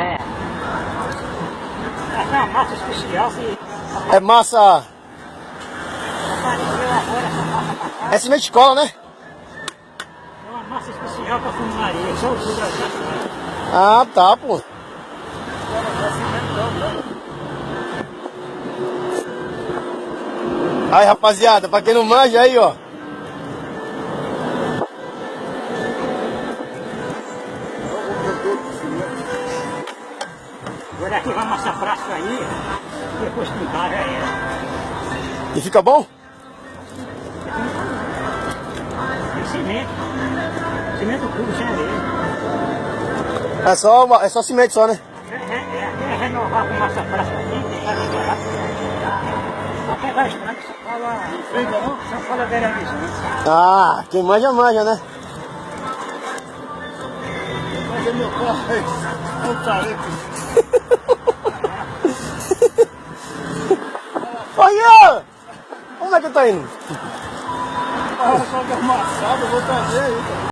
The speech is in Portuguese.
É. Essa é uma massa especial que É massa. apareceu agora, essa massa pra cá. É cimento de cola, né? É uma massa especial pra fumaria, só o do Brasil. Ah, tá, pô. Aí, rapaziada, pra quem não manja aí, ó. Agora aqui vai massa frágil aí, depois pintar já era. E fica bom? É cimento. Cimento puro, sem areia. É só cimento só, né? É renovar com massa frágil aqui, deixar melhorar. Só pegar as plantas, só fala... Só fala veranizante. Ah, quem manja, manja, né? Mas é meu pai, é um tarefa. Olha! Como é que tá indo? Ah, só que amassado, eu vou trazer aí, cara.